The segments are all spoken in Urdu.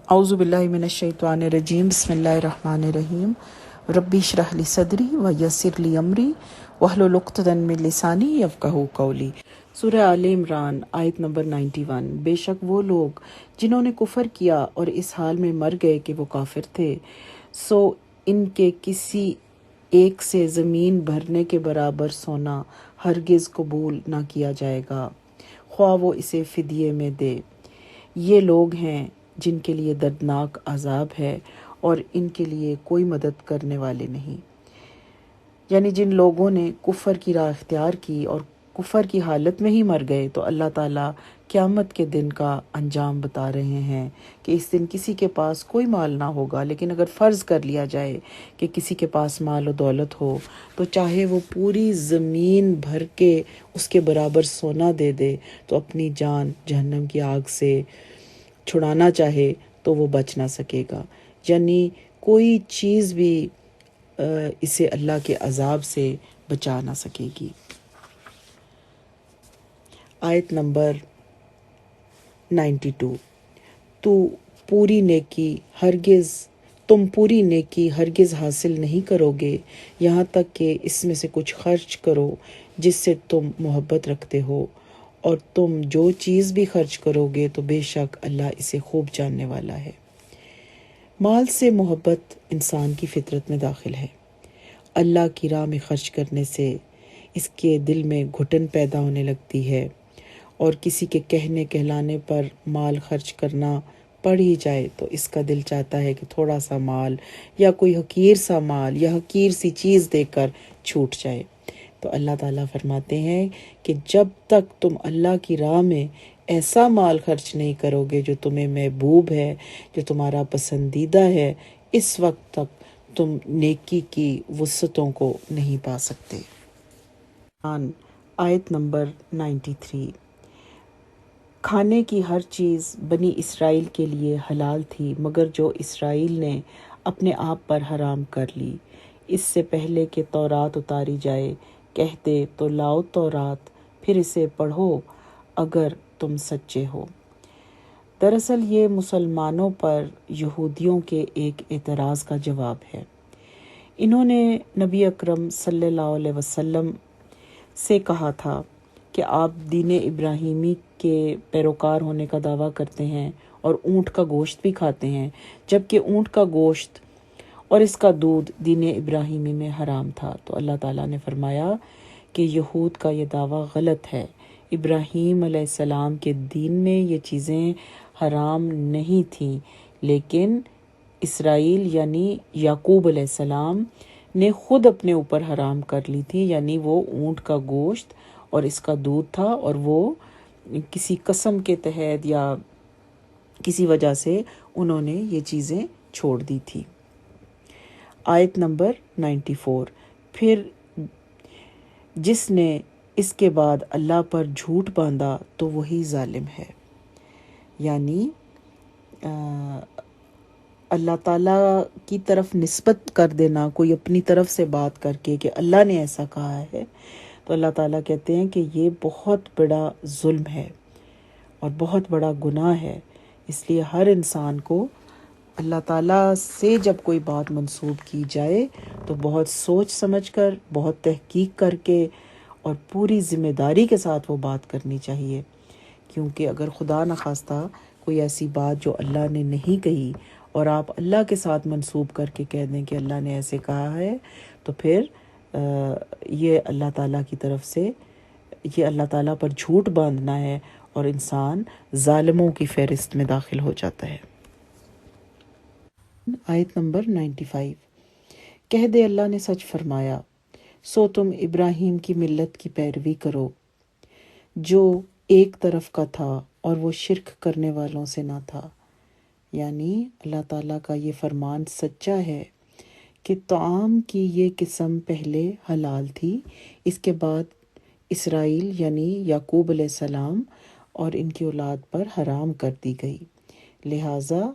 اعوذ باللہ من الشیطان الرجیم بسم اللہ الرحمن الرحیم ربی اشرح لی صدری ویسر لی امری واحلل عقدۃ من لسانی یفقہوا قولی۔ سورہ آل عمران آیت نمبر 91۔ بے شک وہ لوگ جنہوں نے کفر کیا اور اس حال میں مر گئے کہ وہ کافر تھے، سو ان کے کسی ایک سے زمین بھرنے کے برابر سونا ہرگز قبول نہ کیا جائے گا، خواہ وہ اسے فدیے میں دے۔ یہ لوگ ہیں جن کے لیے دردناک عذاب ہے اور ان کے لیے کوئی مدد کرنے والے نہیں۔ یعنی جن لوگوں نے کفر کی راہ اختیار کی اور کفر کی حالت میں ہی مر گئے، تو اللہ تعالیٰ قیامت کے دن کا انجام بتا رہے ہیں کہ اس دن کسی کے پاس کوئی مال نہ ہوگا، لیکن اگر فرض کر لیا جائے کہ کسی کے پاس مال و دولت ہو تو چاہے وہ پوری زمین بھر کے اس کے برابر سونا دے دے تو اپنی جان جہنم کی آگ سے چھڑانا چاہے تو وہ بچ نہ سکے گا۔ یعنی کوئی چیز بھی اسے اللہ کے عذاب سے بچا نہ سکے گی۔ آیت نمبر 92۔ تم پوری نیکی ہرگز حاصل نہیں کرو گے یہاں تک کہ اس میں سے کچھ خرچ کرو جس سے تم محبت رکھتے ہو، اور تم جو چیز بھی خرچ کرو گے تو بے شک اللہ اسے خوب جاننے والا ہے۔ مال سے محبت انسان کی فطرت میں داخل ہے۔ اللہ کی راہ میں خرچ کرنے سے اس کے دل میں گھٹن پیدا ہونے لگتی ہے، اور کسی کے کہنے کہلانے پر مال خرچ کرنا پڑ ہی جائے تو اس کا دل چاہتا ہے کہ تھوڑا سا مال یا کوئی حقیر سا مال یا حقیر سی چیز دے کر چھوٹ جائے۔ تو اللہ تعالیٰ فرماتے ہیں کہ جب تک تم اللہ کی راہ میں ایسا مال خرچ نہیں کرو گے جو تمہیں محبوب ہے، جو تمہارا پسندیدہ ہے، اس وقت تک تم نیکی کی وسعتوں کو نہیں پا سکتے۔ آیت نمبر 93۔ کھانے کی ہر چیز بنی اسرائیل کے لیے حلال تھی مگر جو اسرائیل نے اپنے آپ پر حرام کر لی۔ اس سے پہلے کہ تورات اتاری جائے کہتے تو لاؤ تورات، پھر اسے پڑھو اگر تم سچے ہو۔ دراصل یہ مسلمانوں پر یہودیوں کے ایک اعتراض کا جواب ہے۔ انہوں نے نبی اکرم صلی اللہ علیہ وسلم سے کہا تھا کہ آپ دین ابراہیمی کے پیروکار ہونے کا دعویٰ کرتے ہیں اور اونٹ کا گوشت بھی کھاتے ہیں، جبکہ اونٹ کا گوشت اور اس کا دودھ دین ابراہیمی میں حرام تھا۔ تو اللہ تعالیٰ نے فرمایا کہ یہود کا یہ دعویٰ غلط ہے۔ ابراہیم علیہ السلام کے دین میں یہ چیزیں حرام نہیں تھیں، لیکن اسرائیل یعنی یعقوب علیہ السلام نے خود اپنے اوپر حرام کر لی تھی، یعنی وہ اونٹ کا گوشت اور اس کا دودھ تھا، اور وہ کسی قسم کے تحت یا کسی وجہ سے انہوں نے یہ چیزیں چھوڑ دی تھی۔ آیت نمبر 94۔ پھر جس نے اس کے بعد اللہ پر جھوٹ باندھا تو وہی ظالم ہے۔ یعنی اللہ تعالیٰ کی طرف نسبت کر دینا، کوئی اپنی طرف سے بات کر کے کہ اللہ نے ایسا کہا ہے، تو اللہ تعالیٰ کہتے ہیں کہ یہ بہت بڑا ظلم ہے اور بہت بڑا گناہ ہے۔ اس لیے ہر انسان کو اللہ تعالیٰ سے جب کوئی بات منسوب کی جائے تو بہت سوچ سمجھ کر، بہت تحقیق کر کے اور پوری ذمہ داری کے ساتھ وہ بات کرنی چاہیے، کیونکہ اگر خدا نخواستہ کوئی ایسی بات جو اللہ نے نہیں کہی اور آپ اللہ کے ساتھ منسوب کر کے کہہ دیں کہ اللہ نے ایسے کہا ہے، تو پھر یہ اللہ تعالیٰ کی طرف سے یہ اللہ تعالیٰ پر جھوٹ باندھنا ہے اور انسان ظالموں کی فہرست میں داخل ہو جاتا ہے۔ آیت نمبر 95۔ کہہ دے اللہ نے سچ فرمایا، سو تم ابراہیم کی ملت کی پیروی کرو جو ایک طرف کا تھا اور وہ شرک کرنے والوں سے نہ تھا۔ یعنی اللہ تعالیٰ کا یہ فرمان سچا ہے کہ طعام کی یہ قسم پہلے حلال تھی، اس کے بعد اسرائیل یعنی یعقوب علیہ السلام اور ان کی اولاد پر حرام کر دی گئی، لہٰذا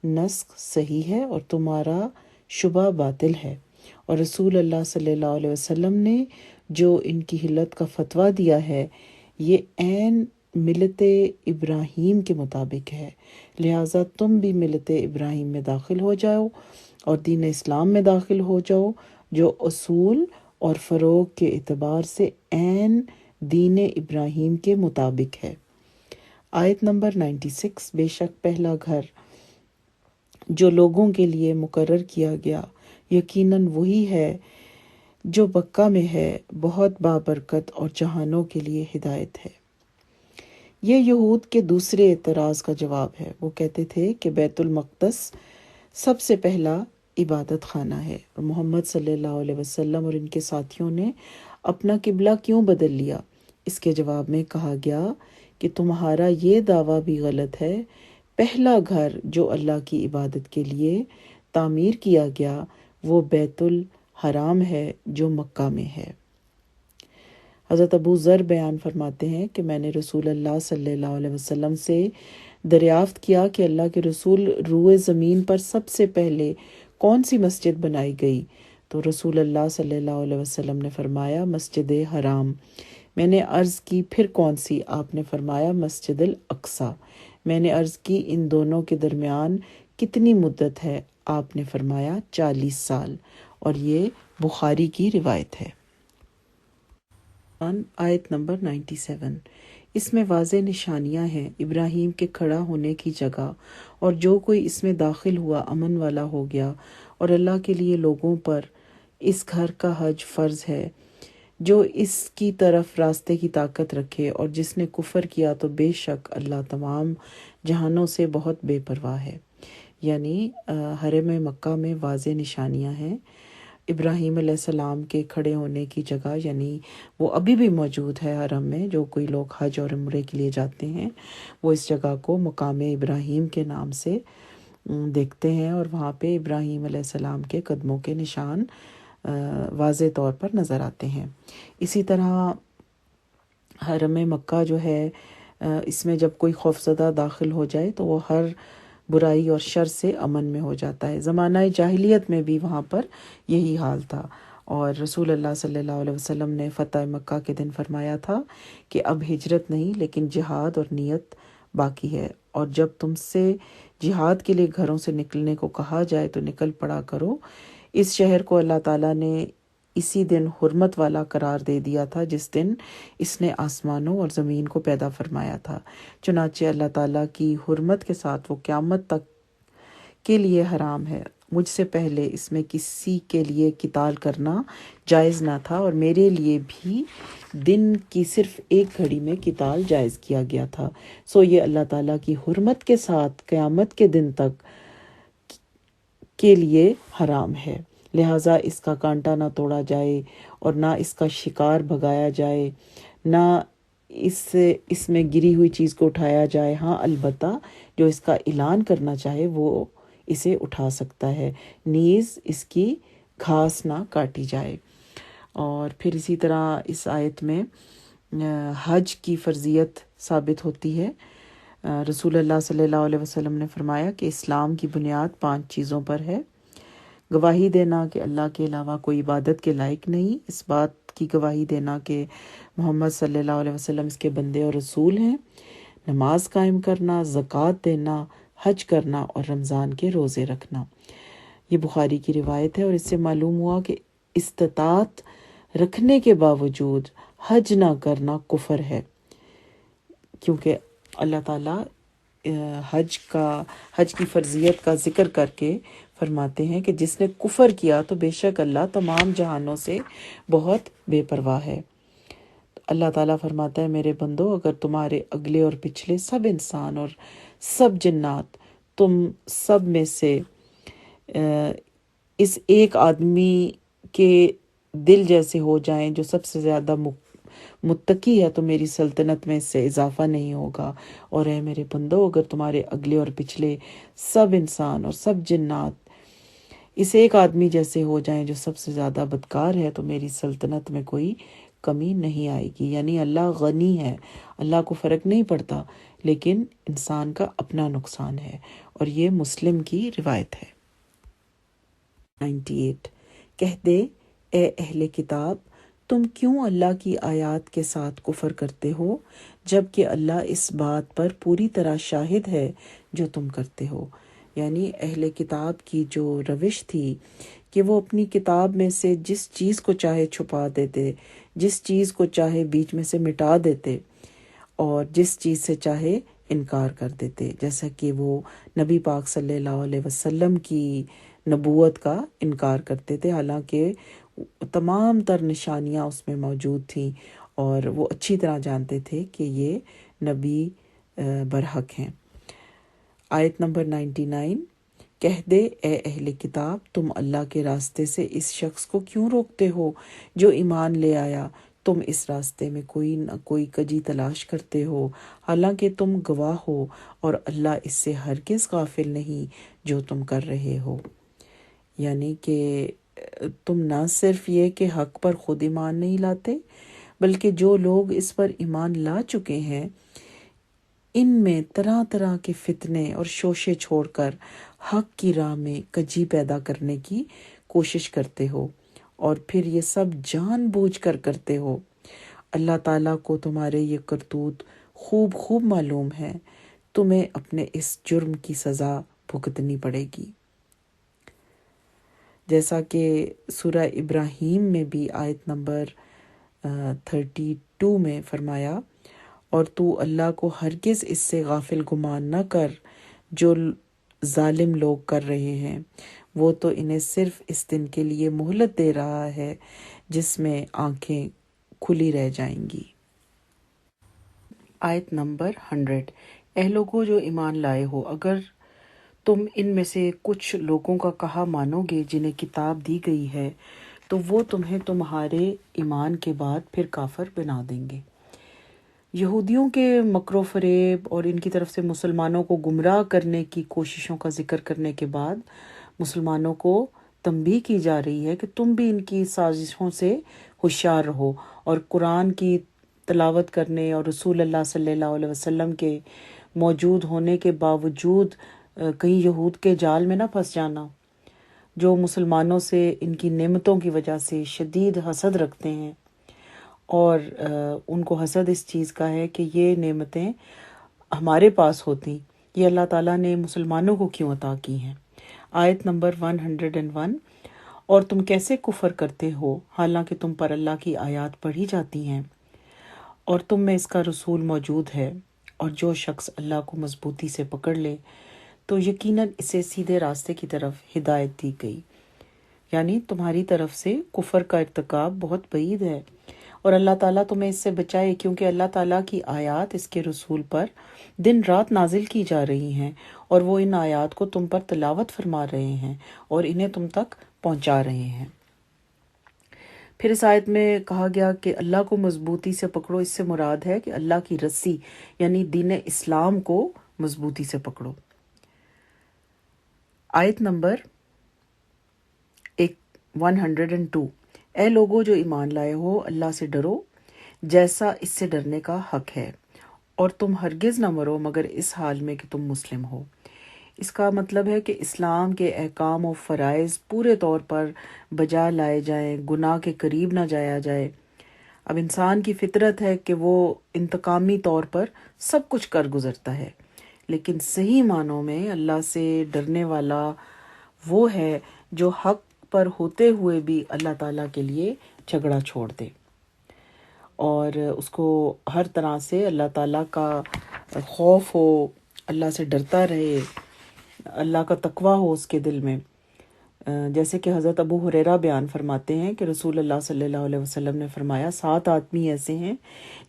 نسخ صحیح ہے اور تمہارا شبہ باطل ہے۔ اور رسول اللہ صلی اللہ علیہ وسلم نے جو ان کی حلت کا فتویٰ دیا ہے یہ عین ملت ابراہیم کے مطابق ہے، لہٰذا تم بھی ملت ابراہیم میں داخل ہو جاؤ اور دین اسلام میں داخل ہو جاؤ، جو اصول اور فروغ کے اعتبار سے عین دین ابراہیم کے مطابق ہے۔ آیت نمبر 96، بے شک پہلا گھر جو لوگوں کے لیے مقرر کیا گیا یقیناً وہی ہے جو مکہ میں ہے، بہت بابرکت اور جہانوں کے لیے ہدایت ہے۔ یہ یہود کے دوسرے اعتراض کا جواب ہے۔ وہ کہتے تھے کہ بیت المقدس سب سے پہلا عبادت خانہ ہے، اور محمد صلی اللہ علیہ وسلم اور ان کے ساتھیوں نے اپنا قبلہ کیوں بدل لیا؟ اس کے جواب میں کہا گیا کہ تمہارا یہ دعویٰ بھی غلط ہے، پہلا گھر جو اللہ کی عبادت کے لیے تعمیر کیا گیا وہ بیت الحرام ہے جو مکہ میں ہے۔ حضرت ابو ذر بیان فرماتے ہیں کہ میں نے رسول اللہ صلی اللہ علیہ وسلم سے دریافت کیا کہ اللہ کے رسول، روئے زمین پر سب سے پہلے کون سی مسجد بنائی گئی؟ تو رسول اللہ صلی اللہ علیہ وسلم نے فرمایا مسجد حرام۔ میں نے عرض کی پھر کون سی؟ آپ نے فرمایا مسجد الاقصیٰ۔ میں نے عرض کی ان دونوں کے درمیان کتنی مدت ہے؟ آپ نے فرمایا 40 سال، اور یہ بخاری کی روایت ہے۔ آیت نمبر 97، اس میں واضح نشانیاں ہیں ابراہیم کے کھڑا ہونے کی جگہ، اور جو کوئی اس میں داخل ہوا امن والا ہو گیا، اور اللہ کے لیے لوگوں پر اس گھر کا حج فرض ہے، جو اس کی طرف راستے کی طاقت رکھے، اور جس نے کفر کیا تو بے شک اللہ تمام جہانوں سے بہت بے پرواہ ہے۔ یعنی حرم مکہ میں واضح نشانیاں ہیں ابراہیم علیہ السلام کے کھڑے ہونے کی جگہ، یعنی وہ ابھی بھی موجود ہے حرم میں۔ جو کوئی لوگ حج اور عمرے کے لیے جاتے ہیں وہ اس جگہ کو مقام ابراہیم کے نام سے دیکھتے ہیں، اور وہاں پہ ابراہیم علیہ السلام کے قدموں کے نشان واضح طور پر نظر آتے ہیں۔ اسی طرح حرم مکہ جو ہے، اس میں جب کوئی خوفزدہ داخل ہو جائے تو وہ ہر برائی اور شر سے امن میں ہو جاتا ہے۔ زمانہ جاہلیت میں بھی وہاں پر یہی حال تھا، اور رسول اللہ صلی اللہ علیہ وسلم نے فتح مکہ کے دن فرمایا تھا کہ اب ہجرت نہیں لیکن جہاد اور نیت باقی ہے، اور جب تم سے جہاد کے لیے گھروں سے نکلنے کو کہا جائے تو نکل پڑا کرو۔ اس شہر کو اللہ تعالیٰ نے اسی دن حرمت والا قرار دے دیا تھا جس دن اس نے آسمانوں اور زمین کو پیدا فرمایا تھا، چنانچہ اللہ تعالیٰ کی حرمت کے ساتھ وہ قیامت تک کے لیے حرام ہے۔ مجھ سے پہلے اس میں کسی کے لیے قتال کرنا جائز نہ تھا، اور میرے لیے بھی دن کی صرف ایک گھڑی میں قتال جائز کیا گیا تھا، سو یہ اللہ تعالیٰ کی حرمت کے ساتھ قیامت کے دن تک کے لیے حرام ہے، لہٰذا اس کا کانٹا نہ توڑا جائے اور نہ اس کا شکار بھگایا جائے، نہ اس میں گری ہوئی چیز کو اٹھایا جائے۔ ہاں البتہ جو اس کا اعلان کرنا چاہے وہ اسے اٹھا سکتا ہے، نیز اس کی گھاس نہ کاٹی جائے۔ اور پھر اسی طرح اس آیت میں حج کی فرضیت ثابت ہوتی ہے۔ رسول اللہ صلی اللہ علیہ وسلم نے فرمایا کہ اسلام کی بنیاد 5 چیزوں پر ہے: گواہی دینا کہ اللہ کے علاوہ کوئی عبادت کے لائق نہیں، اس بات کی گواہی دینا کہ محمد صلی اللہ علیہ وسلم اس کے بندے اور رسول ہیں، نماز قائم کرنا، زکوٰۃ دینا، حج کرنا اور رمضان کے روزے رکھنا۔ یہ بخاری کی روایت ہے، اور اس سے معلوم ہوا کہ استطاعت رکھنے کے باوجود حج نہ کرنا کفر ہے، کیونکہ اللہ تعالیٰ حج کی فرضیت کا ذکر کر کے فرماتے ہیں کہ جس نے کفر کیا تو بے شک اللہ تمام جہانوں سے بہت بے پرواہ ہے۔ اللہ تعالیٰ فرماتا ہے میرے بندو، اگر تمہارے اگلے اور پچھلے سب انسان اور سب جنات تم سب میں سے اس ایک آدمی کے دل جیسے ہو جائیں جو سب سے زیادہ متقی ہے تو میری سلطنت میں اس سے اضافہ نہیں ہوگا، اور اے میرے بندو اگر تمہارے اگلے اور پچھلے سب انسان اور سب جنات اس ایک آدمی جیسے ہو جائیں جو سب سے زیادہ بدکار ہے تو میری سلطنت میں کوئی کمی نہیں آئے گی۔ یعنی اللہ غنی ہے، اللہ کو فرق نہیں پڑتا، لیکن انسان کا اپنا نقصان ہے، اور یہ مسلم کی روایت ہے۔ 98، کہہ دے اے اہل کتاب، تم کیوں اللہ کی آیات کے ساتھ کفر کرتے ہو جبکہ اللہ اس بات پر پوری طرح شاہد ہے جو تم کرتے ہو۔ یعنی اہل کتاب کی جو روش تھی کہ وہ اپنی کتاب میں سے جس چیز کو چاہے چھپا دیتے، جس چیز کو چاہے بیچ میں سے مٹا دیتے اور جس چیز سے چاہے انکار کر دیتے، جیسا کہ وہ نبی پاک صلی اللہ علیہ وسلم کی نبوت کا انکار کرتے تھے، حالانکہ تمام تر نشانیاں اس میں موجود تھیں اور وہ اچھی طرح جانتے تھے کہ یہ نبی برحق ہیں۔ آیت نمبر 99، کہہ دے اے اہل کتاب تم اللہ کے راستے سے اس شخص کو کیوں روکتے ہو جو ایمان لے آیا، تم اس راستے میں کوئی نہ کوئی کجی تلاش کرتے ہو، حالانکہ تم گواہ ہو اور اللہ اس سے ہرگز غافل نہیں جو تم کر رہے ہو۔ یعنی کہ تم نہ صرف یہ کہ حق پر خود ایمان نہیں لاتے، بلکہ جو لوگ اس پر ایمان لا چکے ہیں ان میں طرح طرح کے فتنے اور شوشے چھوڑ کر حق کی راہ میں کجی پیدا کرنے کی کوشش کرتے ہو، اور پھر یہ سب جان بوجھ کر کرتے ہو۔ اللہ تعالیٰ کو تمہارے یہ کرتوت خوب معلوم ہے، تمہیں اپنے اس جرم کی سزا بھگتنی پڑے گی۔ جیسا کہ سورہ ابراہیم میں بھی آیت نمبر 32 میں فرمایا، اور تو اللہ کو ہرگز اس سے غافل گمان نہ کر جو ظالم لوگ کر رہے ہیں، وہ تو انہیں صرف اس دن کے لیے مہلت دے رہا ہے جس میں آنکھیں کھلی رہ جائیں گی۔ آیت نمبر 100، اے لوگو جو ایمان لائے ہو، اگر تم ان میں سے کچھ لوگوں کا کہا مانو گے جنہیں کتاب دی گئی ہے تو وہ تمہیں تمہارے ایمان کے بعد پھر کافر بنا دیں گے۔ یہودیوں کے مکر و فریب اور ان کی طرف سے مسلمانوں کو گمراہ کرنے کی کوششوں کا ذکر کرنے کے بعد مسلمانوں کو تنبیہ کی جا رہی ہے کہ تم بھی ان کی سازشوں سے ہوشیار رہو اور قرآن کی تلاوت کرنے اور رسول اللہ صلی اللہ علیہ وسلم کے موجود ہونے کے باوجود کہیں یہود کے جال میں نہ پھنس جانا، جو مسلمانوں سے ان کی نعمتوں کی وجہ سے شدید حسد رکھتے ہیں، اور ان کو حسد اس چیز کا ہے کہ یہ نعمتیں ہمارے پاس ہوتی، یہ اللہ تعالیٰ نے مسلمانوں کو کیوں عطا کی ہیں۔ آیت نمبر 101، اور تم کیسے کفر کرتے ہو حالانکہ تم پر اللہ کی آیات پڑھی جاتی ہیں اور تم میں اس کا رسول موجود ہے، اور جو شخص اللہ کو مضبوطی سے پکڑ لے تو یقیناً اسے سیدھے راستے کی طرف ہدایت دی گئی۔ یعنی تمہاری طرف سے کفر کا ارتکاب بہت بعید ہے، اور اللہ تعالیٰ تمہیں اس سے بچائے، کیونکہ اللہ تعالیٰ کی آیات اس کے رسول پر دن رات نازل کی جا رہی ہیں، اور وہ ان آیات کو تم پر تلاوت فرما رہے ہیں اور انہیں تم تک پہنچا رہے ہیں۔ پھر اس آیت میں کہا گیا کہ اللہ کو مضبوطی سے پکڑو، اس سے مراد ہے کہ اللہ کی رسی یعنی دین اسلام کو مضبوطی سے پکڑو۔ آیت نمبر 102، اے لوگو جو ایمان لائے ہو، اللہ سے ڈرو جیسا اس سے ڈرنے کا حق ہے، اور تم ہرگز نہ مرو مگر اس حال میں کہ تم مسلم ہو۔ اس کا مطلب ہے کہ اسلام کے احکام و فرائض پورے طور پر بجا لائے جائیں، گناہ کے قریب نہ جایا جائے۔ اب انسان کی فطرت ہے کہ وہ انتقامی طور پر سب کچھ کر گزرتا ہے، لیکن صحیح معنوں میں اللہ سے ڈرنے والا وہ ہے جو حق پر ہوتے ہوئے بھی اللہ تعالیٰ کے لیے جھگڑا چھوڑ دے اور اس کو ہر طرح سے اللہ تعالیٰ کا خوف ہو، اللہ سے ڈرتا رہے، اللہ کا تقوی ہو اس کے دل میں۔ جیسے کہ حضرت ابو ہریرہ بیان فرماتے ہیں کہ رسول اللہ صلی اللہ علیہ وسلم نے فرمایا، 7 آدمی ایسے ہیں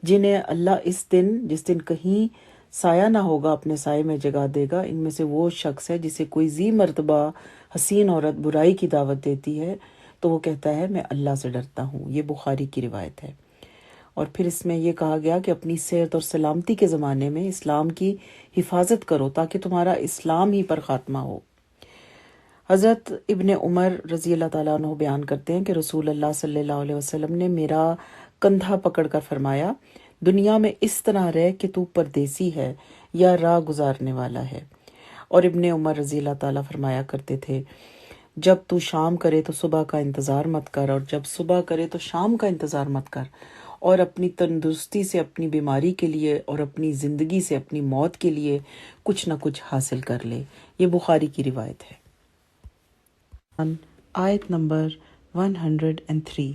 جنہیں اللہ اس دن جس دن کہیں سایہ نہ ہوگا اپنے سائے میں جگا دے گا۔ ان میں سے وہ شخص ہے جسے کوئی ذی مرتبہ حسین عورت برائی کی دعوت دیتی ہے تو وہ کہتا ہے میں اللہ سے ڈرتا ہوں۔ یہ بخاری کی روایت ہے۔ اور پھر اس میں یہ کہا گیا کہ اپنی صحت اور سلامتی کے زمانے میں اسلام کی حفاظت کرو تاکہ تمہارا اسلام ہی پر خاتمہ ہو۔ حضرت ابن عمر رضی اللہ تعالیٰ عنہ بیان کرتے ہیں کہ رسول اللہ صلی اللہ علیہ وسلم نے میرا کندھا پکڑ کر فرمایا، دنیا میں اس طرح رہ کہ تو پردیسی ہے یا راہ گزارنے والا ہے۔ اور ابن عمر رضی اللہ تعالیٰ فرمایا کرتے تھے، جب تو شام کرے تو صبح کا انتظار مت کر، اور جب صبح کرے تو شام کا انتظار مت کر، اور اپنی تندرستی سے اپنی بیماری کے لیے اور اپنی زندگی سے اپنی موت کے لیے کچھ نہ کچھ حاصل کر لے۔ یہ بخاری کی روایت ہے۔ آیت نمبر 103۔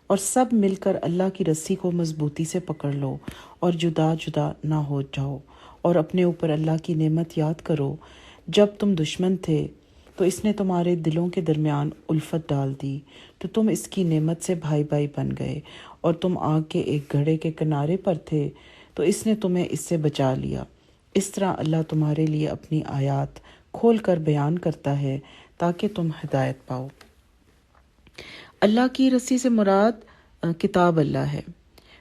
اور سب مل کر اللہ کی رسی کو مضبوطی سے پکڑ لو اور جدا جدا نہ ہو جاؤ، اور اپنے اوپر اللہ کی نعمت یاد کرو۔ جب تم دشمن تھے تو اس نے تمہارے دلوں کے درمیان الفت ڈال دی، تو تم اس کی نعمت سے بھائی بھائی بن گئے، اور تم آگ کے ایک گھڑے کے کنارے پر تھے تو اس نے تمہیں اس سے بچا لیا۔ اس طرح اللہ تمہارے لیے اپنی آیات کھول کر بیان کرتا ہے تاکہ تم ہدایت پاؤ۔ اللہ کی رسی سے مراد کتاب اللہ ہے۔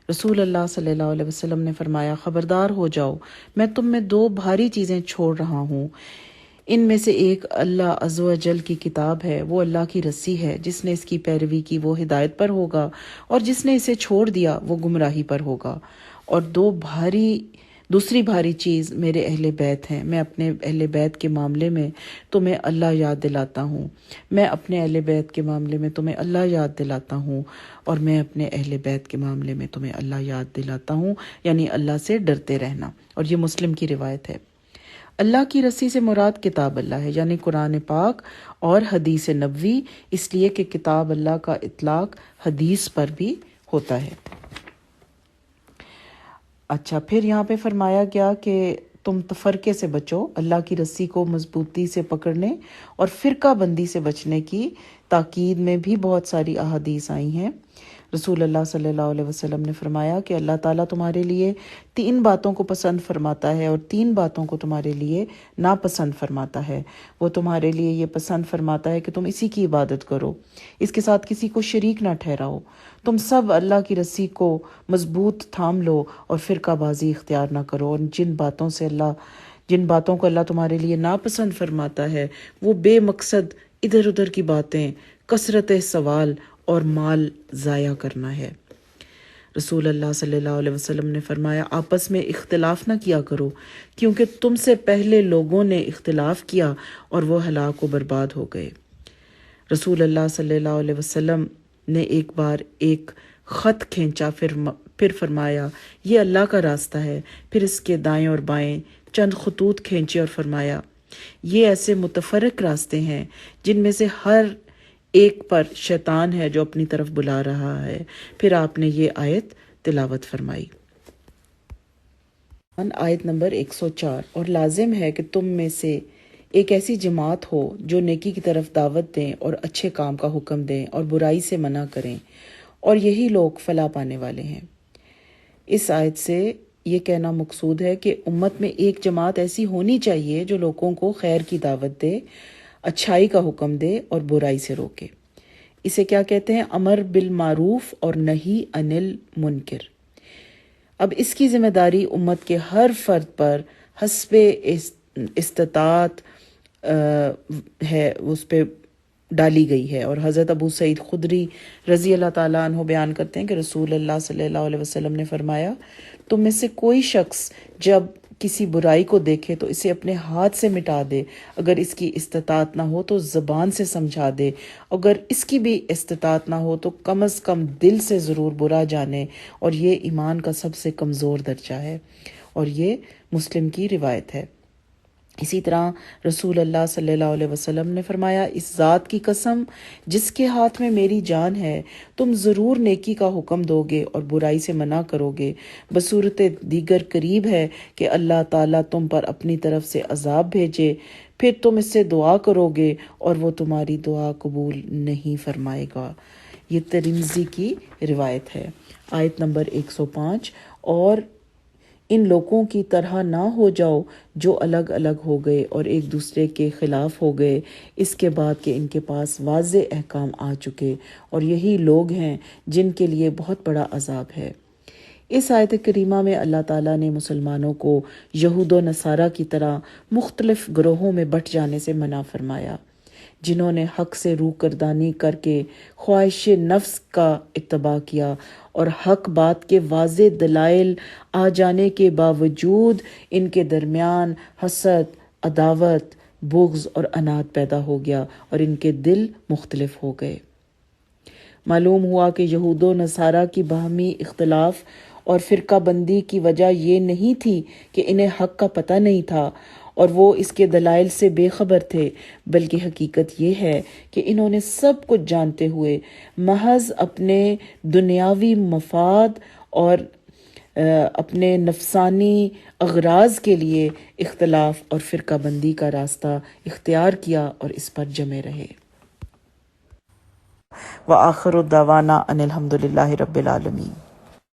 رسول اللہ صلی اللہ علیہ وسلم نے فرمایا، خبردار ہو جاؤ، میں تم میں دو بھاری چیزیں چھوڑ رہا ہوں۔ ان میں سے ایک اللہ عز و جل کی کتاب ہے، وہ اللہ کی رسی ہے۔ جس نے اس کی پیروی کی وہ ہدایت پر ہوگا، اور جس نے اسے چھوڑ دیا وہ گمراہی پر ہوگا۔ اور دوسری بھاری چیز میرے اہل بیت ہیں۔ میں اپنے اہل بیت کے معاملے میں تمہیں اللہ یاد دلاتا ہوں، میں اپنے اہل بیت کے معاملے میں تمہیں اللہ یاد دلاتا ہوں، اور میں اپنے اہل بیت کے معاملے میں تمہیں اللہ یاد دلاتا ہوں، یعنی اللہ سے ڈرتے رہنا۔ اور یہ مسلم کی روایت ہے۔ اللہ کی رسی سے مراد کتاب اللہ ہے، یعنی قرآن پاک اور حدیث نبوی، اس لیے کہ کتاب اللہ کا اطلاق حدیث پر بھی ہوتا ہے۔ اچھا، پھر یہاں پہ فرمایا گیا کہ تم تفرقے سے بچو، اللہ کی رسی کو مضبوطی سے پکڑنے اور فرقہ بندی سے بچنے کی تاکید میں بھی بہت ساری احادیث آئی ہیں۔ رسول اللہ صلی اللہ علیہ وسلم نے فرمایا کہ اللہ تعالیٰ تمہارے لیے 3 باتوں کو پسند فرماتا ہے اور 3 باتوں کو تمہارے لیے ناپسند فرماتا ہے۔ وہ تمہارے لیے یہ پسند فرماتا ہے کہ تم اسی کی عبادت کرو، اس کے ساتھ کسی کو شریک نہ ٹھہراؤ، تم سب اللہ کی رسی کو مضبوط تھام لو اور فرقہ بازی اختیار نہ کرو، اور جن باتوں کو اللہ تمہارے لیے ناپسند فرماتا ہے وہ بے مقصد ادھر ادھر کی باتیں، کثرت سوال اور مال ضائع کرنا ہے۔ رسول اللہ صلی اللہ علیہ وسلم نے فرمایا، آپس میں اختلاف نہ کیا کرو، کیونکہ تم سے پہلے لوگوں نے اختلاف کیا اور وہ ہلاک و برباد ہو گئے۔ رسول اللہ صلی اللہ علیہ وسلم نے ایک بار ایک خط کھینچا، پھر فرمایا، یہ اللہ کا راستہ ہے۔ پھر اس کے دائیں اور بائیں چند خطوط کھینچے اور فرمایا، یہ ایسے متفرق راستے ہیں جن میں سے ہر ایک پر شیطان ہے جو اپنی طرف بلا رہا ہے۔ پھر آپ نے یہ آیت تلاوت فرمائی۔ آیت نمبر 104۔ اور لازم ہے کہ تم میں سے ایک ایسی جماعت ہو جو نیکی کی طرف دعوت دیں اور اچھے کام کا حکم دیں اور برائی سے منع کریں، اور یہی لوگ فلاح پانے والے ہیں۔ اس آیت سے یہ کہنا مقصود ہے کہ امت میں ایک جماعت ایسی ہونی چاہیے جو لوگوں کو خیر کی دعوت دے، اچھائی کا حکم دے اور برائی سے روکے۔ اسے کیا کہتے ہیں؟ امر بالمعروف اور نہی عن المنکر۔ اب اس کی ذمہ داری امت کے ہر فرد پر حسب استطاعت ہے، اس پہ ڈالی گئی ہے۔ اور حضرت ابو سعید خدری رضی اللہ تعالیٰ عنہ بیان کرتے ہیں کہ رسول اللہ صلی اللہ علیہ وسلم نے فرمایا، تم میں سے کوئی شخص جب کسی برائی کو دیکھے تو اسے اپنے ہاتھ سے مٹا دے، اگر اس کی استطاعت نہ ہو تو زبان سے سمجھا دے، اگر اس کی بھی استطاعت نہ ہو تو کم از کم دل سے ضرور برا جانے، اور یہ ایمان کا سب سے کمزور درجہ ہے۔ اور یہ مسلم کی روایت ہے۔ اسی طرح رسول اللہ صلی اللہ علیہ وسلم نے فرمایا، اس ذات کی قسم جس کے ہاتھ میں میری جان ہے، تم ضرور نیکی کا حکم دو گے اور برائی سے منع کرو گے، بصورت دیگر قریب ہے کہ اللہ تعالیٰ تم پر اپنی طرف سے عذاب بھیجے، پھر تم اس سے دعا کرو گے اور وہ تمہاری دعا قبول نہیں فرمائے گا۔ یہ ترمذی کی روایت ہے۔ آیت نمبر 105۔ اور ان لوگوں کی طرح نہ ہو جاؤ جو الگ الگ ہو گئے اور ایک دوسرے کے خلاف ہو گئے، اس کے بعد کہ ان کے پاس واضح احکام آ چکے، اور یہی لوگ ہیں جن کے لیے بہت بڑا عذاب ہے۔ اس آیت کریمہ میں اللہ تعالیٰ نے مسلمانوں کو یہود و نصارہ کی طرح مختلف گروہوں میں بٹ جانے سے منع فرمایا، جنہوں نے حق سے روگردانی کر کے خواہش نفس کا اتباع کیا، اور حق بات کے واضح دلائل آ جانے کے باوجود ان کے درمیان حسد، عداوت، بغض اور عناد پیدا ہو گیا اور ان کے دل مختلف ہو گئے۔ معلوم ہوا کہ یہود و نصارہ کی باہمی اختلاف اور فرقہ بندی کی وجہ یہ نہیں تھی کہ انہیں حق کا پتہ نہیں تھا اور وہ اس کے دلائل سے بے خبر تھے، بلکہ حقیقت یہ ہے کہ انہوں نے سب کچھ جانتے ہوئے محض اپنے دنیاوی مفاد اور اپنے نفسانی اغراض کے لیے اختلاف اور فرقہ بندی کا راستہ اختیار کیا اور اس پر جمے رہے۔ وآخر دعوانا ان الحمد للہ رب العالمین۔